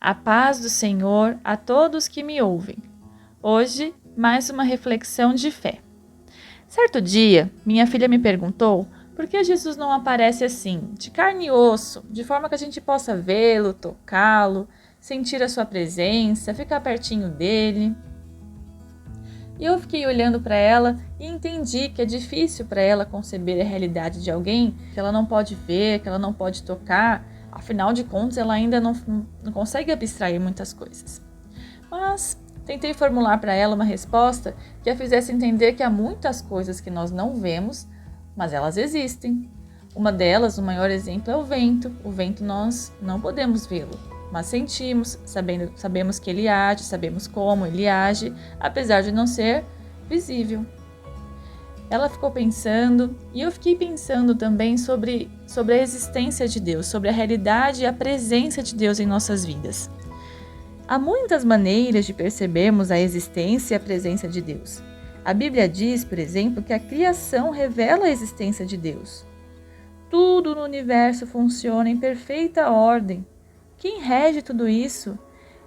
A paz do Senhor a todos que me ouvem. Hoje, mais uma reflexão de fé. Certo dia, minha filha me perguntou por que Jesus não aparece assim, de carne e osso, de forma que a gente possa vê-lo, tocá-lo, sentir a sua presença, ficar pertinho dele. E eu fiquei olhando para ela e entendi que é difícil para ela conceber a realidade de alguém que ela não pode ver, que ela não pode tocar. Afinal de contas, ela ainda não consegue abstrair muitas coisas. Mas tentei formular para ela uma resposta que a fizesse entender que há muitas coisas que nós não vemos, mas elas existem. Uma delas, o maior exemplo, é o vento. O vento nós não podemos vê-lo, mas sentimos, sabemos que ele age, sabemos como ele age, apesar de não ser visível. Ela ficou pensando e eu fiquei pensando também sobre a existência de Deus, sobre a realidade e a presença de Deus em nossas vidas. Há muitas maneiras de percebermos a existência e a presença de Deus. A Bíblia diz, por exemplo, que a criação revela a existência de Deus. Tudo no universo funciona em perfeita ordem. Quem rege tudo isso?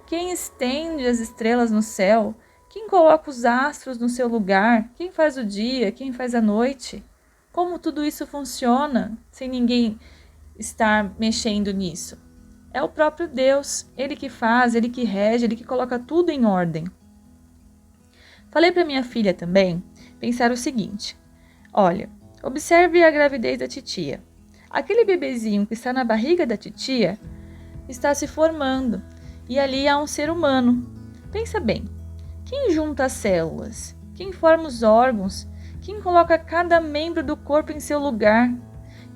Quem estende as estrelas no céu? Quem coloca os astros no seu lugar? Quem faz o dia? Quem faz a noite? Como tudo isso funciona sem ninguém estar mexendo nisso? É o próprio Deus, Ele que faz, Ele que rege, Ele que coloca tudo em ordem. Falei para minha filha também pensar o seguinte: olha, observe a gravidez da titia. Aquele bebezinho que está na barriga da titia está se formando e ali há um ser humano. Pensa bem, quem junta as células? Quem forma os órgãos? Quem coloca cada membro do corpo em seu lugar?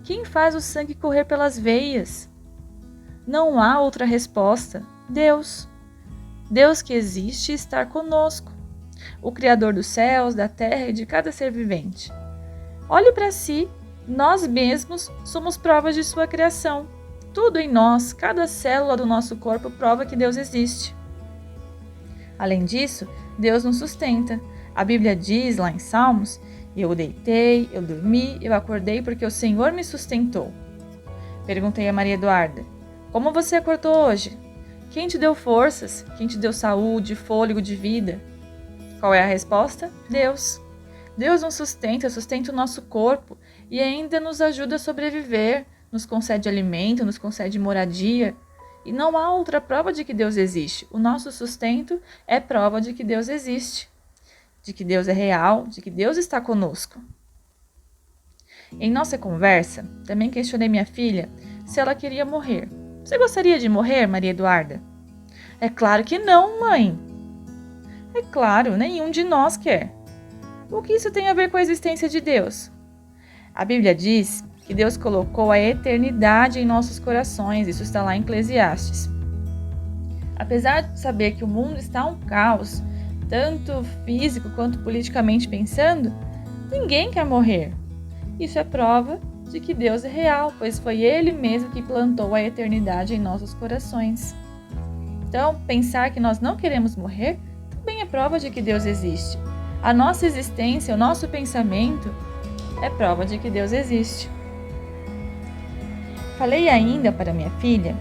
Quem faz o sangue correr pelas veias? Não há outra resposta. Deus. Deus que existe e está conosco. O Criador dos céus, da terra e de cada ser vivente. Olhe para si, nós mesmos somos provas de sua criação. Tudo em nós, cada célula do nosso corpo prova que Deus existe. Além disso, Deus nos sustenta. A Bíblia diz lá em Salmos: eu deitei, eu dormi, eu acordei porque o Senhor me sustentou. Perguntei a Maria Eduarda: como você acordou hoje? Quem te deu forças? Quem te deu saúde, fôlego de vida? Qual é a resposta? Deus. Deus nos sustenta o nosso corpo e ainda nos ajuda a sobreviver, nos concede alimento, nos concede moradia. E não há outra prova de que Deus existe. O nosso sustento é prova de que Deus existe, de que Deus é real, de que Deus está conosco. Em nossa conversa, também questionei minha filha se ela queria morrer. Você gostaria de morrer, Maria Eduarda? É claro que não, mãe. É claro, nenhum de nós quer. O que isso tem a ver com a existência de Deus? A Bíblia diz que Deus colocou a eternidade em nossos corações. Isso está lá em Eclesiastes. Apesar de saber que o mundo está um caos, tanto físico quanto politicamente pensando, ninguém quer morrer. Isso é prova de que Deus é real, pois foi Ele mesmo que plantou a eternidade em nossos corações. Então, pensar que nós não queremos morrer também é prova de que Deus existe. A nossa existência, o nosso pensamento é prova de que Deus existe. Falei ainda para minha filha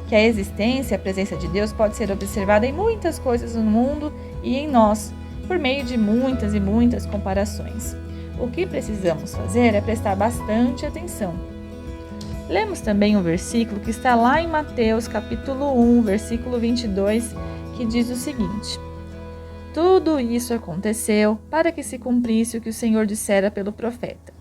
que a existência e a presença de Deus pode ser observada em muitas coisas no mundo e em nós, por meio de muitas e muitas comparações. O que precisamos fazer é prestar bastante atenção. Lemos também um versículo que está lá em Mateus, capítulo 1, versículo 22, que diz o seguinte: tudo isso aconteceu para que se cumprisse o que o Senhor dissera pelo profeta.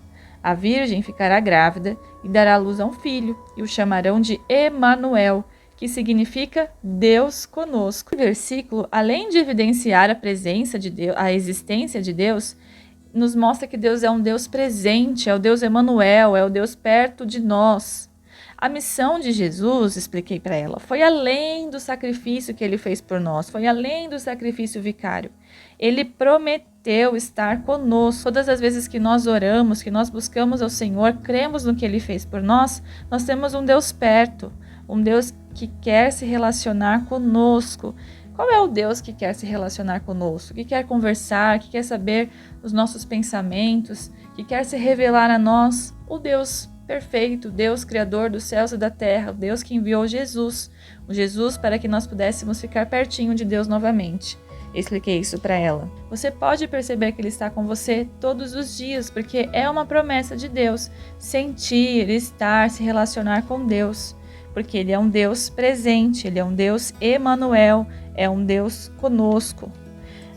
A virgem ficará grávida e dará à luz a um filho, e o chamarão de Emanuel, que significa Deus conosco. O versículo, além de evidenciar a presença de Deus, a existência de Deus, nos mostra que Deus é um Deus presente, é o Deus Emanuel, é o Deus perto de nós. A missão de Jesus, expliquei para ela, foi além do sacrifício que ele fez por nós, foi além do sacrifício vicário. Ele prometeu estar conosco. Todas as vezes que nós oramos, que nós buscamos ao Senhor, cremos no que ele fez por nós, nós temos um Deus perto, um Deus que quer se relacionar conosco. Qual é o Deus que quer se relacionar conosco, que quer conversar, que quer saber os nossos pensamentos, que quer se revelar a nós? O Deus perfeito, Deus criador dos céus e da terra, o Deus que enviou Jesus, o Jesus para que nós pudéssemos ficar pertinho de Deus novamente. Eu expliquei isso para ela. Você pode perceber que Ele está com você todos os dias, porque é uma promessa de Deus, sentir, estar, se relacionar com Deus, porque Ele é um Deus presente, Ele é um Deus Emanuel, é um Deus conosco.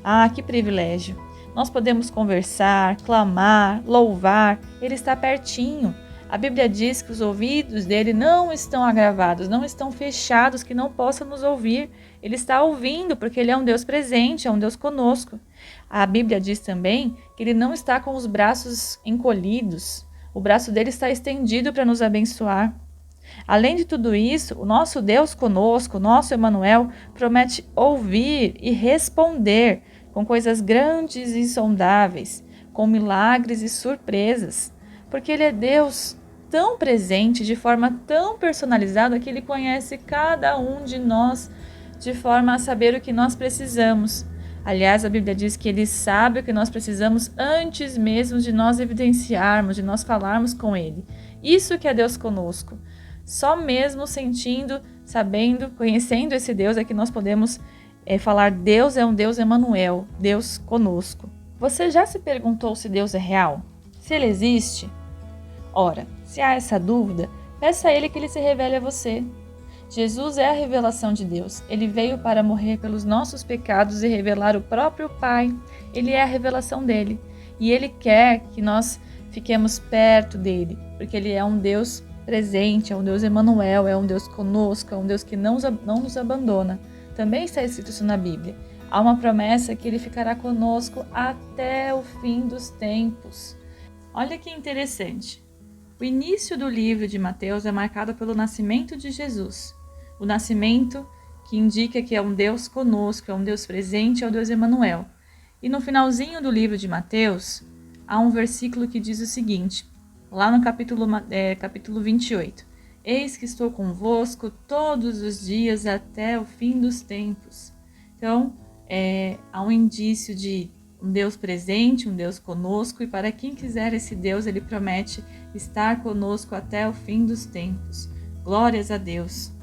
Ah, que privilégio! Nós podemos conversar, clamar, louvar, Ele está pertinho. A Bíblia diz que os ouvidos dele não estão agravados, não estão fechados, que não possa nos ouvir. Ele está ouvindo, porque Ele é um Deus presente, é um Deus conosco. A Bíblia diz também que Ele não está com os braços encolhidos. O braço dele está estendido para nos abençoar. Além de tudo isso, o nosso Deus conosco, o nosso Emanuel, promete ouvir e responder com coisas grandes e insondáveis, com milagres e surpresas, porque Ele é Deus tão presente, de forma tão personalizada, que Ele conhece cada um de nós de forma a saber o que nós precisamos. Aliás, a Bíblia diz que Ele sabe o que nós precisamos antes mesmo de nós evidenciarmos, de nós falarmos com Ele. Isso que é Deus conosco. Só mesmo sentindo, sabendo, conhecendo esse Deus é que nós podemos falar Deus é um Deus Emanuel, Deus conosco. Você já se perguntou se Deus é real? Se Ele existe? Ora, se há essa dúvida, peça a Ele que Ele se revele a você. Jesus é a revelação de Deus. Ele veio para morrer pelos nossos pecados e revelar o próprio Pai. Ele é a revelação dele. E Ele quer que nós fiquemos perto dele, porque Ele é um Deus presente, é um Deus Emanuel, é um Deus conosco, é um Deus que não nos abandona. Também está escrito isso na Bíblia. Há uma promessa que Ele ficará conosco até o fim dos tempos. Olha que interessante. O início do livro de Mateus é marcado pelo nascimento de Jesus. O nascimento que indica que é um Deus conosco, é um Deus presente, é o Deus Emanuel. E no finalzinho do livro de Mateus, há um versículo que diz o seguinte, lá no capítulo 28. Eis que estou convosco todos os dias até o fim dos tempos. Então, há um indício de um Deus presente, um Deus conosco, e para quem quiser esse Deus, Ele promete estar conosco até o fim dos tempos. Glórias a Deus!